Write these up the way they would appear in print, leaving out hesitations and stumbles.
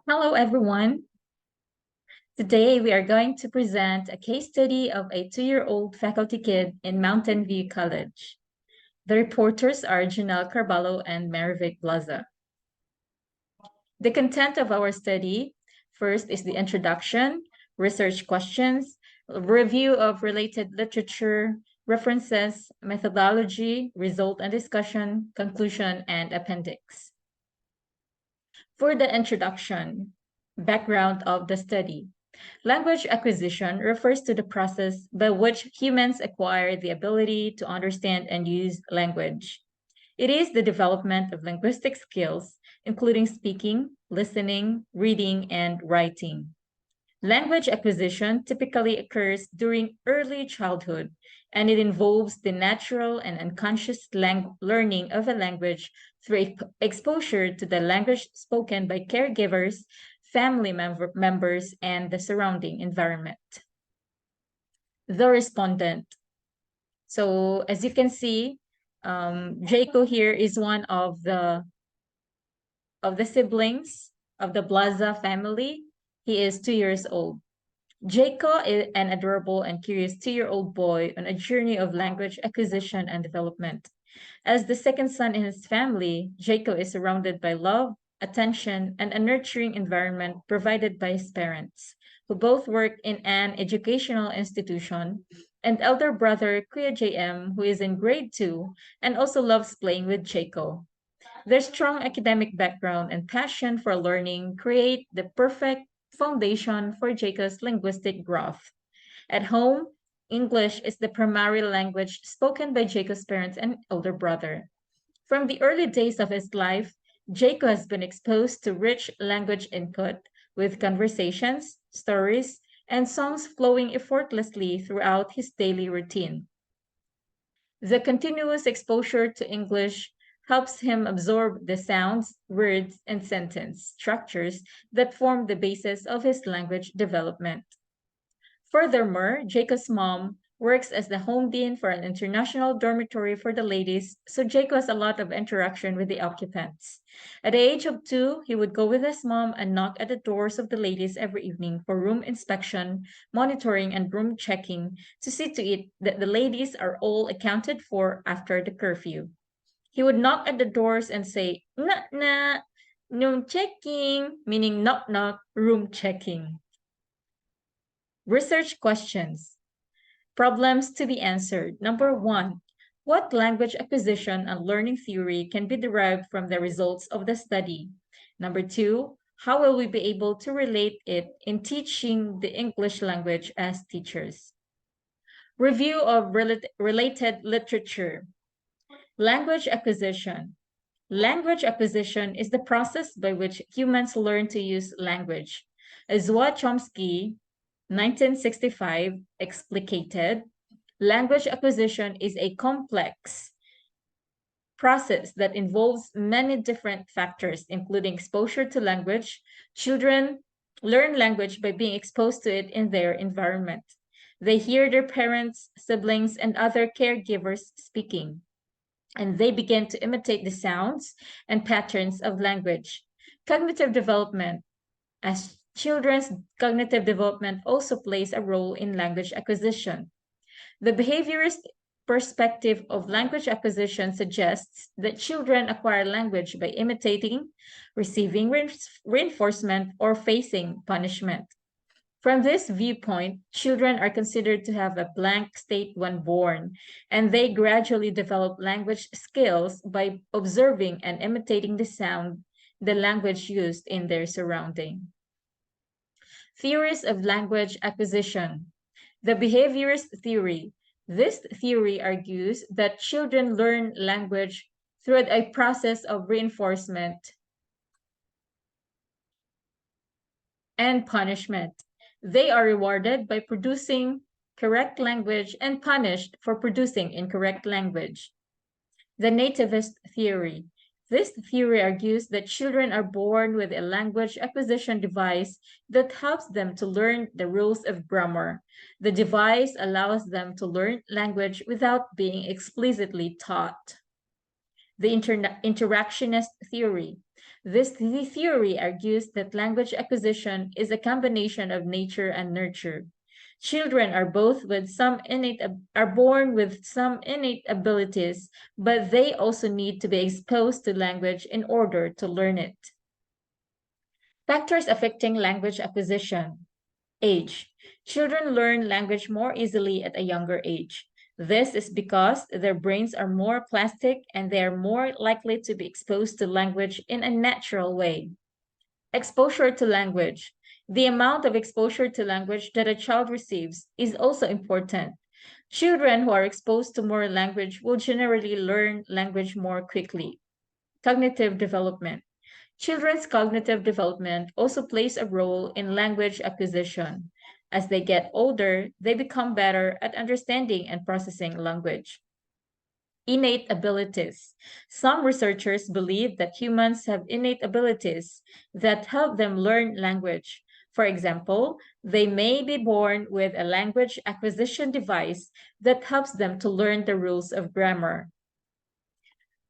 Hello, everyone. Today, we are going to present a case study of a 2-year-old faculty kid in Mountain View College. The reporters are Janelle Carballo and Marivic Blaza. The content of our study, first is the introduction, research questions, review of related literature, references, methodology, result and discussion, conclusion, and appendix. For the introduction, background of the study. Language acquisition refers to the process by which humans acquire the ability to understand and use language. It is the development of linguistic skills, including speaking, listening, reading, and writing. Language acquisition typically occurs during early childhood, and it involves the natural and unconscious learning of a language through exposure to the language spoken by caregivers, family members, and the surrounding environment. The respondent. So as you can see, Jaco here is one of the siblings of the Blaza family. He is 2 years old. Jaco is an adorable and curious 2-year-old boy on a journey of language acquisition and development. As the second son in his family, Jaco is surrounded by love, attention, and a nurturing environment provided by his parents, who both work in an educational institution, and elder brother Kuya JM, who is in grade 2 and also loves playing with Jaco. Their strong academic background and passion for learning create the perfect foundation for Jaco's linguistic growth. At home, English is the primary language spoken by Jaco's parents and older brother. From the early days of his life, Jaco has been exposed to rich language input with conversations, stories, and songs flowing effortlessly throughout his daily routine. The continuous exposure to English helps him absorb the sounds, words, and sentence structures that form the basis of his language development. Furthermore, Jacob's mom works as the home dean for an international dormitory for the ladies, so Jacob has a lot of interaction with the occupants. At the age of 2, he would go with his mom and knock at the doors of the ladies every evening for room inspection, monitoring, and room checking to see to it that the ladies are all accounted for after the curfew. He would knock at the doors and say, "Knock, knock, room checking," meaning knock, knock, room checking. Research questions. Problems to be answered. Number 1, what language acquisition and learning theory can be derived from the results of the study? Number 2, how will we be able to relate it in teaching the English language as teachers? Review of related literature. Language acquisition. Language acquisition is the process by which humans learn to use language. As Chomsky, 1965, explicated, language acquisition is a complex process that involves many different factors, including exposure to language. Children learn language by being exposed to it in their environment. They hear their parents, siblings, and other caregivers speaking, and they begin to imitate the sounds and patterns of language. Cognitive development. As children's cognitive development also plays a role in language acquisition. The behaviorist perspective of language acquisition suggests that children acquire language by imitating, receiving reinforcement, or facing punishment. From this viewpoint, children are considered to have a blank state when born, and they gradually develop language skills by observing and imitating the language used in their surrounding. Theories of language acquisition. The behaviorist theory. This theory argues that children learn language through a process of reinforcement and punishment. They are rewarded by producing correct language and punished for producing incorrect language. The nativist theory. This theory argues that children are born with a language acquisition device that helps them to learn the rules of grammar. The device allows them to learn language without being explicitly taught. The interactionist theory. This theory argues that language acquisition is a combination of nature and nurture. Children are born with some innate abilities, but they also need to be exposed to language in order to learn it. Factors affecting language acquisition. Age. Children learn language more easily at a younger age. This is because their brains are more plastic and they are more likely to be exposed to language in a natural way. Exposure to language. The amount of exposure to language that a child receives is also important. Children who are exposed to more language will generally learn language more quickly. Cognitive development. Children's cognitive development also plays a role in language acquisition. As they get older, they become better at understanding and processing language. Innate abilities. Some researchers believe that humans have innate abilities that help them learn language. For example, they may be born with a language acquisition device that helps them to learn the rules of grammar.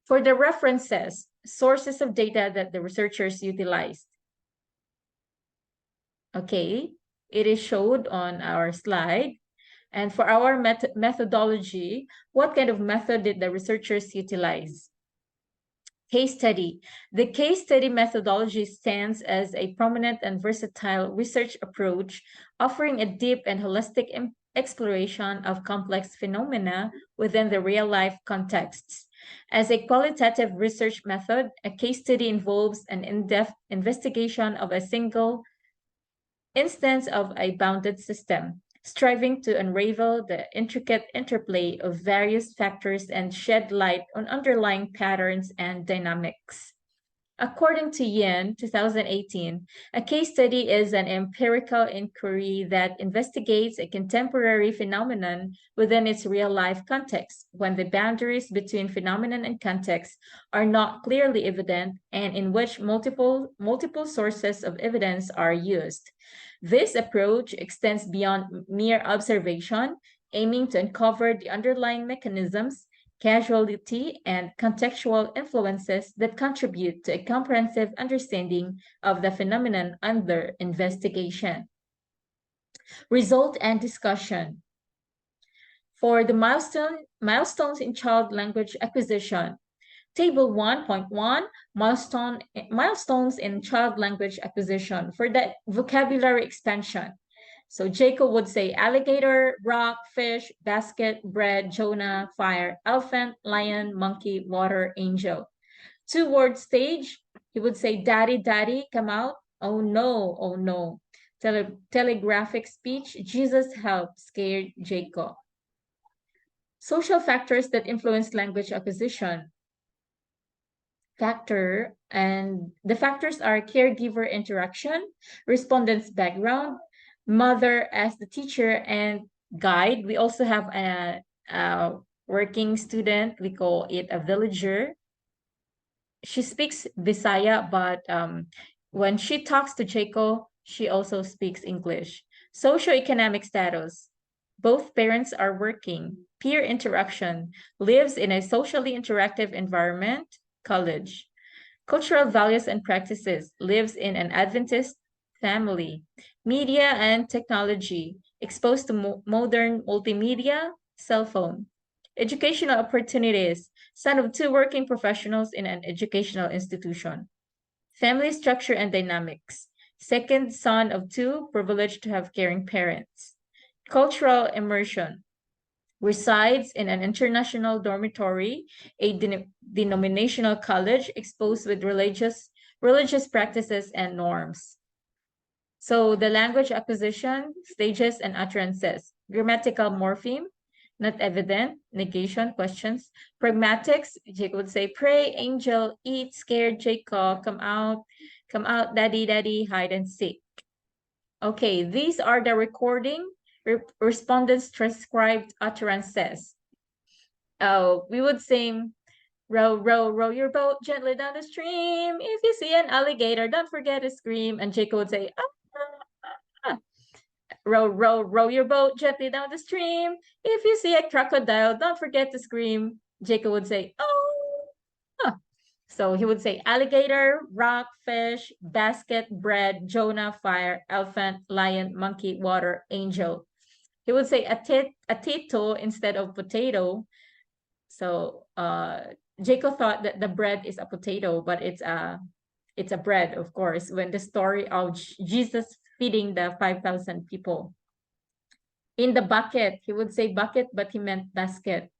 For the references, sources of data that the researchers utilized. Okay, it is showed on our slide. And for our methodology, what kind of method did the researchers utilize? Case study. The case study methodology stands as a prominent and versatile research approach, offering a deep and holistic exploration of complex phenomena within the real-life contexts. As a qualitative research method, a case study involves an in-depth investigation of a single instance of a bounded system, striving to unravel the intricate interplay of various factors and shed light on underlying patterns and dynamics. According to Yin, 2018, a case study is an empirical inquiry that investigates a contemporary phenomenon within its real-life context, when the boundaries between phenomenon and context are not clearly evident and in which multiple sources of evidence are used. This approach extends beyond mere observation, aiming to uncover the underlying mechanisms, causality, and contextual influences that contribute to a comprehensive understanding of the phenomenon under investigation. Result and discussion. For the milestones in child language acquisition, Table 1.1, milestones in child language acquisition for the vocabulary expansion. So Jacob would say alligator, rock, fish, basket, bread, Jonah, fire, elephant, lion, monkey, water, angel. 2-word stage, he would say daddy, daddy, come out. Oh no, oh no. Telegraphic speech, Jesus help, scared Jacob. Social factors that influence language acquisition. The factors are caregiver interaction, respondent's background, mother as the teacher and guide. We also have a working student, we call it a villager. She speaks Visaya, but when she talks to Jaco, she also speaks English. Socioeconomic status. Both parents are working. Peer interaction. Lives in a socially interactive environment. College. Cultural values and practices. Lives in an Adventist family. Media and technology. Exposed to modern multimedia. Cell phone. Educational opportunities. Son of 2 working professionals in an educational institution. Family structure and dynamics. Second son of 2, privileged to have caring parents. Cultural immersion. Resides in an international dormitory, a denominational college exposed with religious practices and norms. So the language acquisition, stages and utterances. Grammatical morpheme, not evident, negation, questions. Pragmatics, Jacob would say, pray, angel, eat, scared, Jacob, come out, daddy, daddy, hide and seek. Okay, these are the recording respondents' transcribed utterances. We would sing, row, row, row your boat gently down the stream. If you see an alligator, don't forget to scream. And Jacob would say, row, row, row your boat gently down the stream. If you see a crocodile, don't forget to scream. Jacob would say, oh. So he would say alligator, rock, fish, basket, bread, Jonah, fire, elephant, lion, monkey, water, angel. He would say a tito instead of potato. So Jacob thought that the bread is a potato, but it's a bread, of course, when the story of Jesus feeding the 5,000 people. In the bucket, he would say bucket, but he meant basket.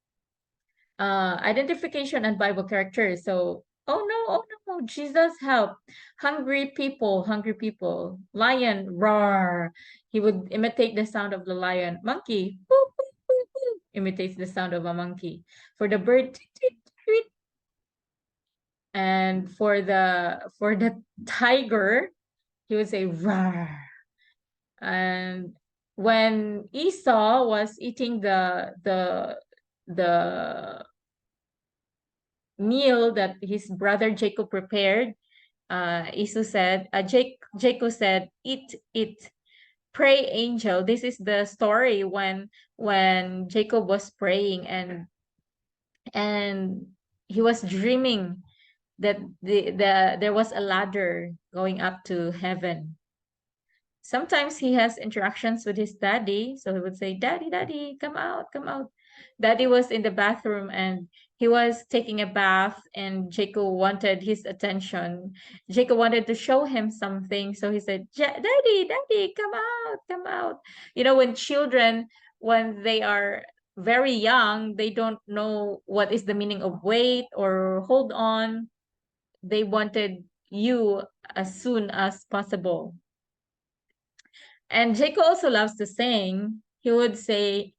Identification and Bible characters. So, oh no, Jesus help. Hungry people. Lion, roar. He would imitate the sound of the lion. Monkey, woo, woo, woo, woo, imitates the sound of a monkey. For the bird, tweet, tweet, tweet. And for the tiger, he would say roar. And when Esau was eating the meal that his brother Jacob prepared, Jacob said, eat, pray, angel. This is the story when Jacob was praying and he was dreaming that there was a ladder going up to heaven. Sometimes he has interactions with his daddy. So he would say, Daddy, Daddy, come out, come out. Daddy was in the bathroom and he was taking a bath, and Jacob wanted his attention. Jacob wanted to show him something. So he said, Daddy, Daddy, come out, come out. When children, when they are very young, they don't know what is the meaning of wait or hold on. They wanted you as soon as possible. And Jacob also loves to sing. He would say,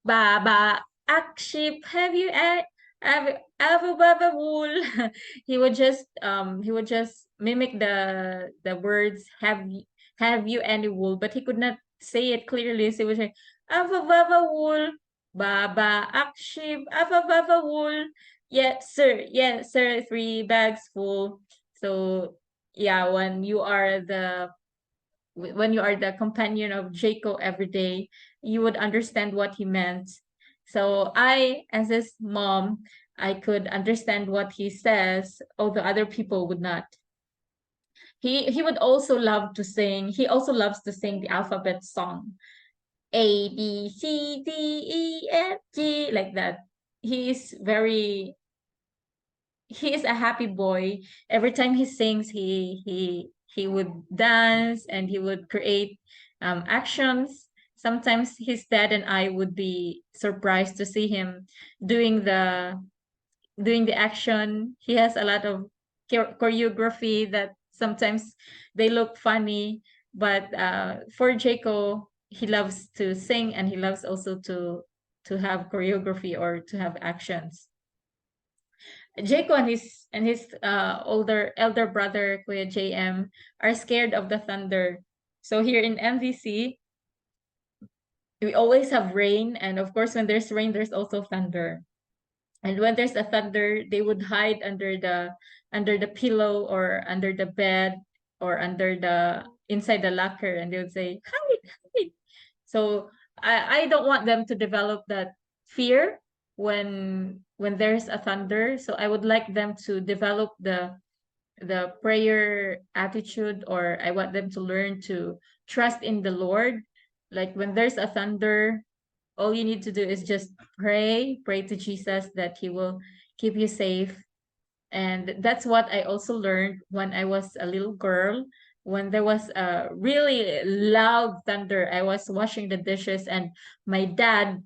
Baba, Akship, have you ever wool? He would just mimic the words, have you any wool, but he could not say it clearly. So he would say, Ava wool, Baba, Akship, Ava wool. Yes, sir, 3 bags full. So yeah, when you are the companion of Jacob every day, you would understand what he meant. So I, as his mom, I could understand what he says, although other people would not. He would also love to sing. He also loves to sing the alphabet song. A, B, C, D, E, F, G, like that. He is very he is a happy boy. Every time he sings, he would dance and he would create actions. Sometimes his dad and I would be surprised to see him doing the doing the action. He has a lot of choreography that sometimes they look funny, but for Jaco, he loves to sing and he loves also to have choreography or to have actions. Jaco and his older elder brother Kuya JM are scared of the thunder. So here in MVC, we always have rain, and of course when there's rain there's also thunder. And when there's a thunder, they would hide under the pillow or under the bed or under the inside the locker, and they would say, hide, hide. So I don't want them to develop that fear when there's a thunder. So I would like them to develop the prayer attitude, or I want them to learn to trust in the Lord. Like when there's a thunder, all you need to do is just pray to Jesus that he will keep you safe. And that's what I also learned when I was a little girl. When there was a really loud thunder, I was washing the dishes, and my dad,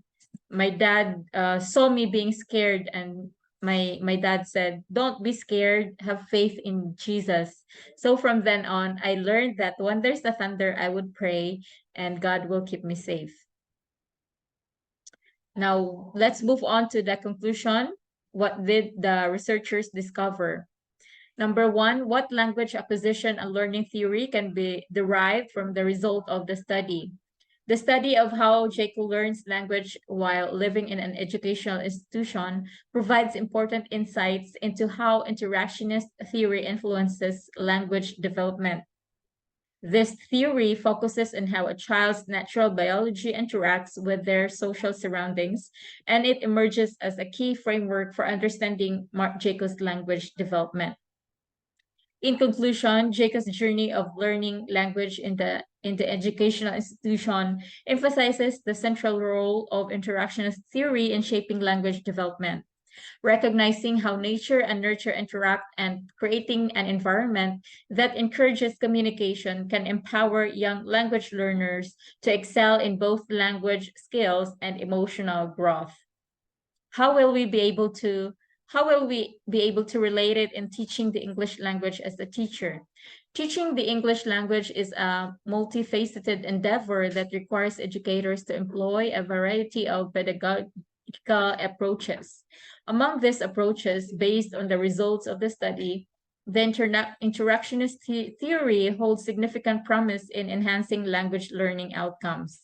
saw me being scared, and my dad said, "Don't be scared. Have faith in Jesus." So from then on, I learned that when there's a thunder, I would pray, and God will keep me safe. Now, let's move on to the conclusion. What did the researchers discover? Number one, what language acquisition and learning theory can be derived from the result of the study? The study of how Jacob learns language while living in an educational institution provides important insights into how interactionist theory influences language development. This theory focuses on how a child's natural biology interacts with their social surroundings, and it emerges as a key framework for understanding Mark Jacobs' language development. In conclusion, Jacob's journey of learning language in the educational institution emphasizes the central role of interactionist theory in shaping language development. Recognizing how nature and nurture interact and creating an environment that encourages communication can empower young language learners to excel in both language skills and emotional growth. How will we be able to relate it in teaching the English language as a teacher? Teaching the English language is a multifaceted endeavor that requires educators to employ a variety of pedagogical approaches. Among these approaches, based on the results of the study, the interactionist theory holds significant promise in enhancing language learning outcomes.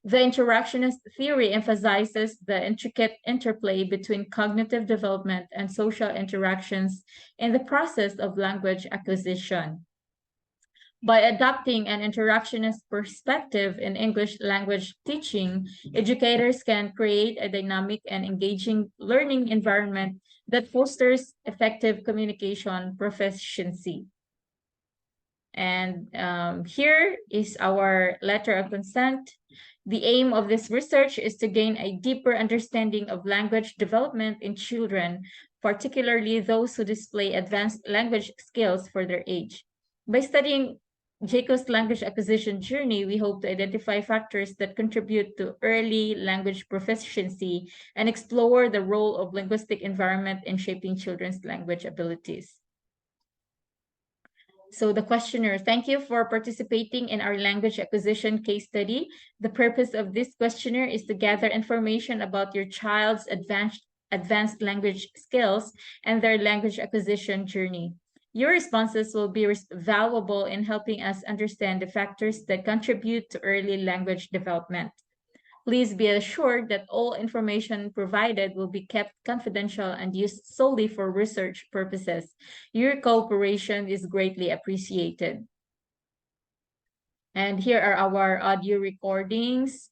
The interactionist theory emphasizes the intricate interplay between cognitive development and social interactions in the process of language acquisition. By adopting an interactionist perspective in English language teaching, educators can create a dynamic and engaging learning environment that fosters effective communication proficiency. And here is our letter of consent. The aim of this research is to gain a deeper understanding of language development in children, particularly those who display advanced language skills for their age. By studying Jacob's language acquisition journey, we hope to identify factors that contribute to early language proficiency and explore the role of linguistic environment in shaping children's language abilities. So the questioner, thank you for participating in our language acquisition case study. The purpose of this questionnaire is to gather information about your child's advanced language skills and their language acquisition journey. Your responses will be valuable in helping us understand the factors that contribute to early language development. Please be assured that all information provided will be kept confidential and used solely for research purposes. Your cooperation is greatly appreciated. And here are our audio recordings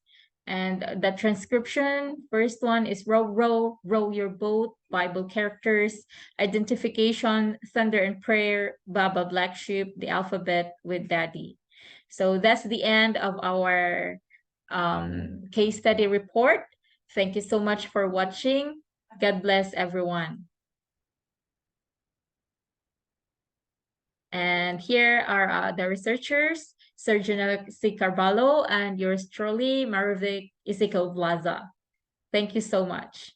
and the transcription. First one is row, row, row your boat, Bible characters, identification, thunder and prayer, Baba Black Sheep, the alphabet with daddy. So that's the end of our case study report. Thank you so much for watching. God bless everyone. And here are the researchers, Sergio C. Carvalho and yours truly, Marovic Isico Blaza. Thank you so much.